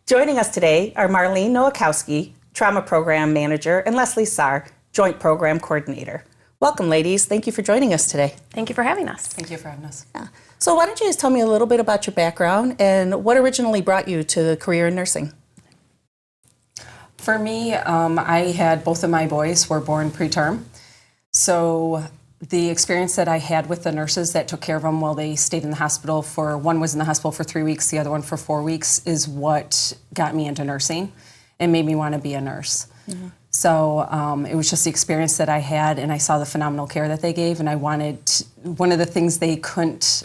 Joining us today are Marleen Nowakowski, Trauma Program Manager, and Leslie Sahr, Joint Program Coordinator. Welcome, ladies. Thank you for joining us today. Thank you for having us. Thank you for having us. Yeah. So why don't you just tell me a little bit about your background and what originally brought you to the career in nursing? For me, I had both of my boys were born preterm. So the experience that I had with the nurses that took care of them while they stayed in the hospital one was in the hospital for 3 weeks, the other one for 4 weeks, is what got me into nursing and made me want to be a nurse. Mm-hmm. So it was just the experience that I had, and I saw the phenomenal care that they gave, and I wanted one of the things they couldn't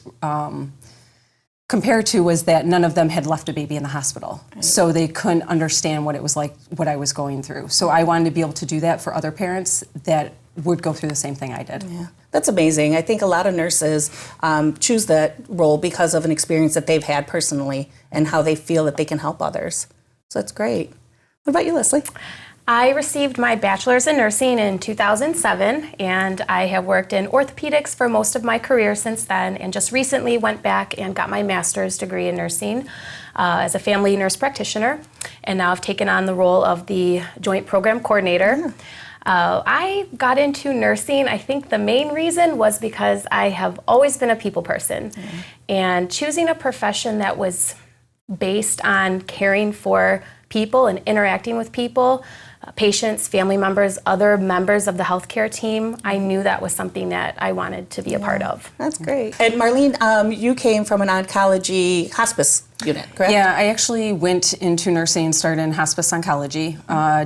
compare to was that none of them had left a baby in the hospital. Right. So they couldn't understand what it was like, what I was going through. So I wanted to be able to do that for other parents that would go through the same thing I did. Yeah, that's amazing. I think a lot of nurses choose that role because of an experience that they've had personally and how they feel that they can help others. So that's great. What about you, Leslie? I received my bachelor's in nursing in 2007, and I have worked in orthopedics for most of my career since then, and just recently went back and got my master's degree in nursing as a family nurse practitioner, and now I've taken on the role of the Joint Program Coordinator. Yeah. I got into nursing, I think the main reason was because I have always been a people person. Mm-hmm. And choosing a profession that was based on caring for people and interacting with people, patients, family members, other members of the healthcare team, I knew that was something that I wanted to be a part of. That's great. And Marleen, you came from an oncology hospice unit, correct? Yeah, I actually went into nursing and started in hospice oncology.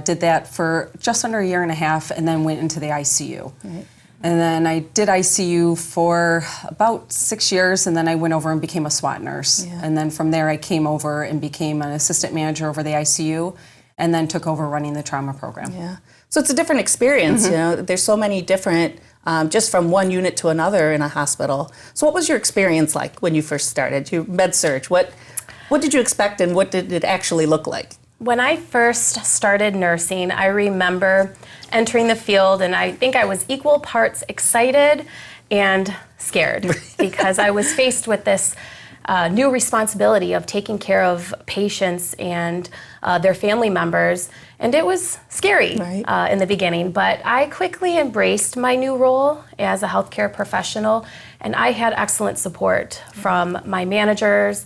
Did that for just under a year and a half, and then went into the ICU. Right. And then I did ICU for about 6 years, and then I went over and became a SWAT nurse. Yeah. And then from there I came over and became an assistant manager over the ICU, and then took over running the trauma program. Yeah. So it's a different experience, mm-hmm. You know, there's so many different, just from one unit to another in a hospital. So what was your experience like when you first started? Your med surg, what did you expect and what did it actually look like? When I first started nursing, I remember entering the field, and I think I was equal parts excited and scared because I was faced with this new responsibility of taking care of patients and their family members, and it was scary in the beginning, but I quickly embraced my new role as a healthcare professional, and I had excellent support from my managers,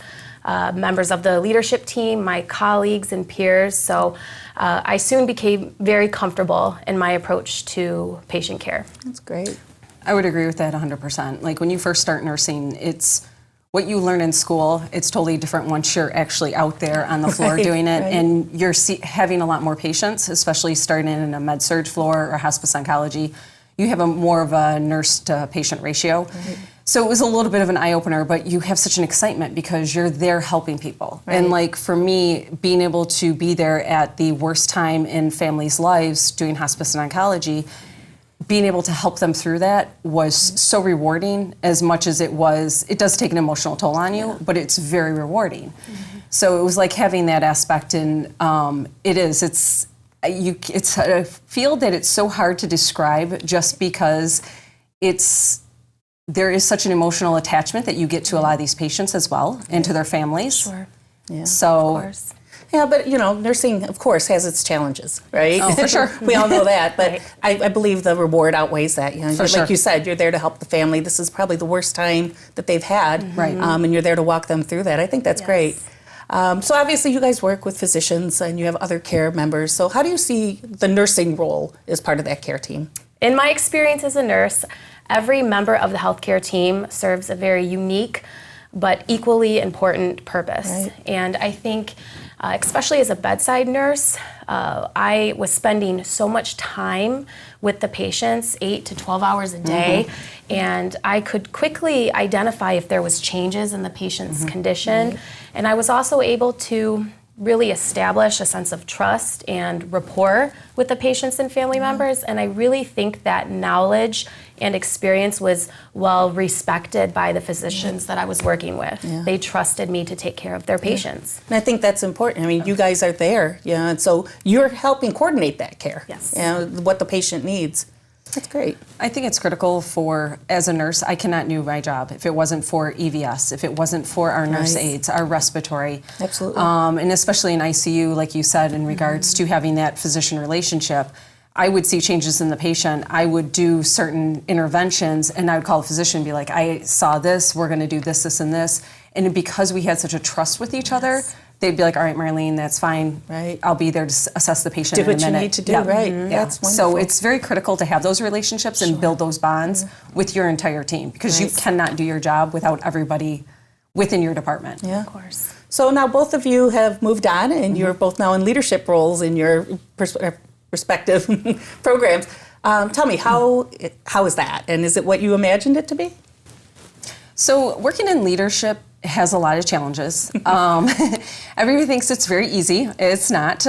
members of the leadership team, my colleagues and peers, so I soon became very comfortable in my approach to patient care. That's great. I would agree with that 100%. Like when you first start nursing, it's what you learn in school, it's totally different once you're actually out there on the floor doing it, and you're having a lot more patients, especially starting in a med surg floor or hospice oncology. You have more of a nurse to patient ratio. Right. So it was a little bit of an eye-opener, but you have such an excitement because you're there helping people. Right. And like for me, being able to be there at the worst time in families' lives doing hospice and oncology, being able to help them through that was so rewarding as much as it does take an emotional toll on you, but it's very rewarding. Mm-hmm. So it was like having that aspect, and it's a field that it's so hard to describe just because there is such an emotional attachment that you get to a lot of these patients as well and to their families. Sure. Yeah. So. Of course. Yeah, but nursing, of course, has its challenges, right? Oh, for sure. We all know that, but I believe the reward outweighs that. Like you said, you're there to help the family. This is probably the worst time that they've had, and you're there to walk them through that. I think that's great. So obviously you guys work with physicians and you have other care members. So how do you see the nursing role as part of that care team? In my experience as a nurse, every member of the healthcare team serves a very unique but equally important purpose. Right. And I think, especially as a bedside nurse, I was spending so much time with the patients, 8 to 12 hours a day, and I could quickly identify if there was changes in the patient's condition. And I was also able to really establish a sense of trust and rapport with the patients and family members, and I really think that knowledge and experience was well respected by the physicians that I was working with. Yeah. They trusted me to take care of their patients. And I think that's important. I mean, you guys are there, and so you're helping coordinate that care, yes. What the patient needs. That's great. I think it's critical for, as a nurse, I cannot do my job if it wasn't for EVS, if it wasn't for our nurse aides, our respiratory. Absolutely. And especially in ICU, like you said, in regards to having that physician relationship, I would see changes in the patient. I would do certain interventions, and I would call the physician and be like, I saw this, we're going to do this, this, and this. And because we had such a trust with each other, they'd be like, all right, Marleen, that's fine. Right. I'll be there to assess the patient Do in a what minute. you need to do, right. Yeah. That's wonderful. So it's very critical to have those relationships and build those bonds with your entire team, because you cannot do your job without everybody within your department. Yeah. Of course. So now both of you have moved on, and you're both now in leadership roles in your respective programs. Tell me, how is that? And is it what you imagined it to be? So working in leadership has a lot of challenges. Everybody thinks it's very easy. It's not.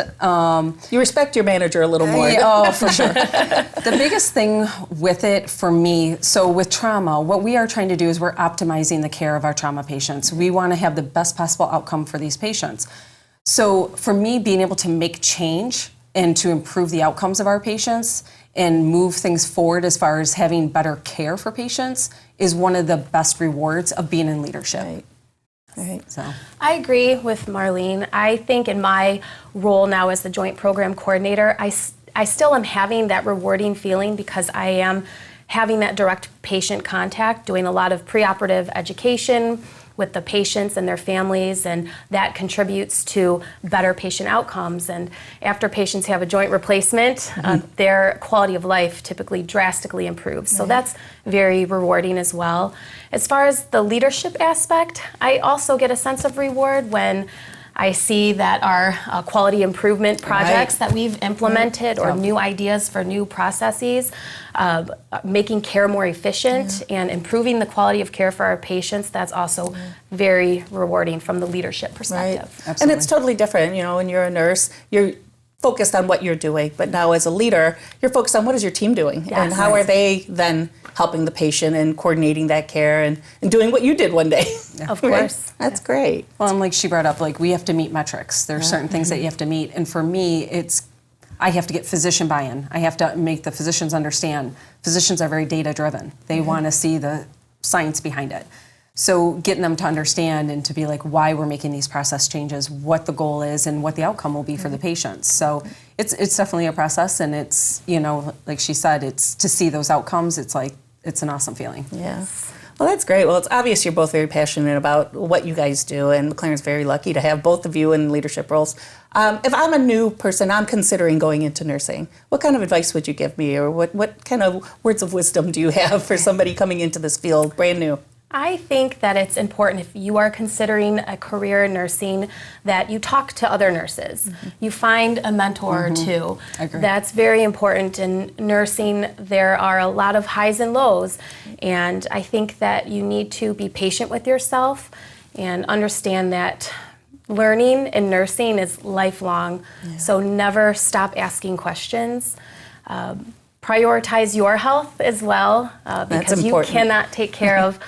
You respect your manager a little more. Oh, for sure. The biggest thing with it for me, so with trauma, what we are trying to do is we're optimizing the care of our trauma patients. We want to have the best possible outcome for these patients. So for me, being able to make change and to improve the outcomes of our patients and move things forward as far as having better care for patients is one of the best rewards of being in leadership. Right. So I agree with Marleen. I think in my role now as the joint program coordinator, I still am having that rewarding feeling because I am having that direct patient contact, doing a lot of preoperative education with the patients and their families, and that contributes to better patient outcomes. And after patients have a joint replacement, their quality of life typically drastically improves. So that's very rewarding as well. As far as the leadership aspect, I also get a sense of reward when I see that our quality improvement projects that we've implemented or new ideas for new processes, making care more efficient and improving the quality of care for our patients, that's also very rewarding from the leadership perspective. Right. And it's totally different. You know, when you're a nurse, you're focused on what you're doing, but now as a leader, you're focused on what is your team doing and how are they then helping the patient and coordinating that care and doing what you did one day. Of course. That's great. Well, and like she brought up, like we have to meet metrics. There's certain things that you have to meet. And for me, I have to get physician buy-in. I have to make the physicians understand. Physicians are very data-driven. They want to see the science behind it. So getting them to understand and to be like why we're making these process changes, what the goal is, and what the outcome will be for the patients. So it's definitely a process, and it's, you know, like she said, it's to see those outcomes. It's like, it's an awesome feeling. Yeah. Well, that's great. Well, it's obvious you're both very passionate about what you guys do, and McLaren's very lucky to have both of you in leadership roles. If I'm a new person, I'm considering going into nursing, what kind of advice would you give me, or what kind of words of wisdom do you have for somebody coming into this field brand new? I think that it's important if you are considering a career in nursing that you talk to other nurses. You find a mentor or two. That's very important. In nursing, there are a lot of highs and lows, and I think that you need to be patient with yourself and understand that learning in nursing is lifelong, so never stop asking questions. Prioritize your health as well, because you cannot take care of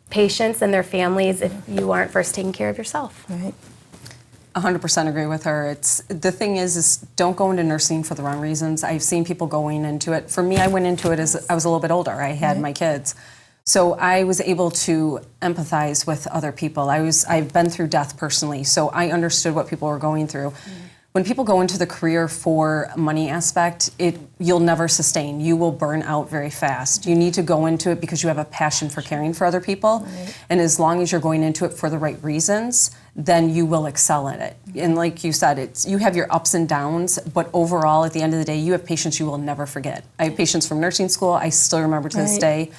patients and their families if you aren't first taking care of yourself. Right. 100% agree with her. The thing is don't go into nursing for the wrong reasons. I've seen people going into it. For me, I went into it as I was a little bit older. I had my kids. So I was able to empathize with other people. I've been through death personally, so I understood what people were going through. When people go into the career for money aspect, you'll never sustain. You will burn out very fast. You need to go into it because you have a passion for caring for other people. And as long as you're going into it for the right reasons, then you will excel at it. And like you said, you have your ups and downs, but overall, at the end of the day, you have patients you will never forget. I have patients from nursing school I still remember to this day.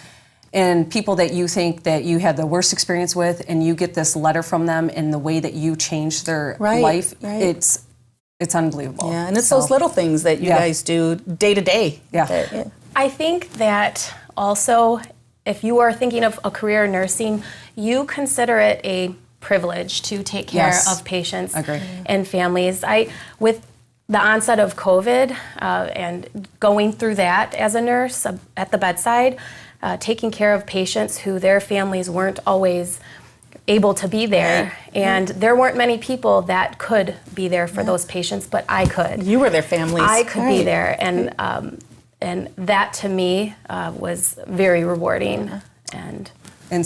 And people that you think that you had the worst experience with, and you get this letter from them and the way that you changed their life, it's unbelievable. Yeah, and it's those little things that you guys do day to day. Yeah. I think that also, if you are thinking of a career in nursing, you consider it a privilege to take care of patients and families. With the onset of COVID and going through that as a nurse at the bedside, taking care of patients who their families weren't always able to be there, and there weren't many people that could be there for those patients, but I could. You were their families. I could be there, And that to me was very rewarding. And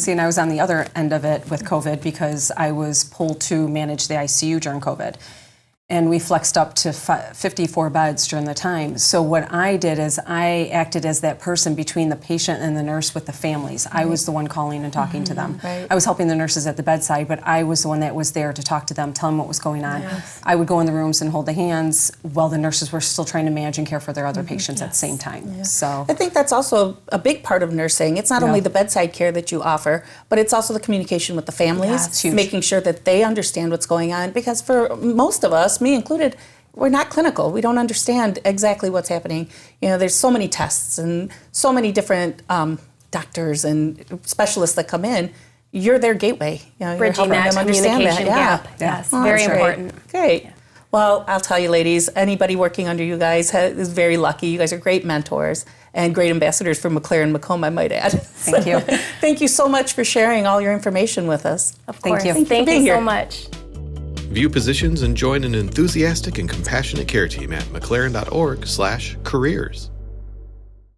see, and I was on the other end of it with COVID because I was pulled to manage the ICU during COVID. And we flexed up to 54 beds during the time. So what I did is I acted as that person between the patient and the nurse with the families. I was the one calling and talking to them. Right. I was helping the nurses at the bedside, but I was the one that was there to talk to them, tell them what was going on. Yes. I would go in the rooms and hold the hands while the nurses were still trying to manage and care for their other patients at the same time. Yeah. So I think that's also a big part of nursing. It's not only the bedside care that you offer, but it's also the communication with the families, Yes, huge. making sure that they understand what's going on. Because for most of us, me included, we're not clinical. We don't understand exactly what's happening. You know, there's so many tests and so many different doctors and specialists that come in. You're their gateway. You know, Bridging you're helping that them understand that. communication gap. Yes, Oh, very that's great. important. Great. Yeah. Well, I'll tell you, ladies, anybody working under you guys is very lucky. You guys are great mentors and great ambassadors for McLaren Macomb, I might add. Thank you. Thank you so much for sharing all your information with us. Of Thank course. you. Thank being you so here. much. View positions and join an enthusiastic and compassionate care team at mclaren.org/careers.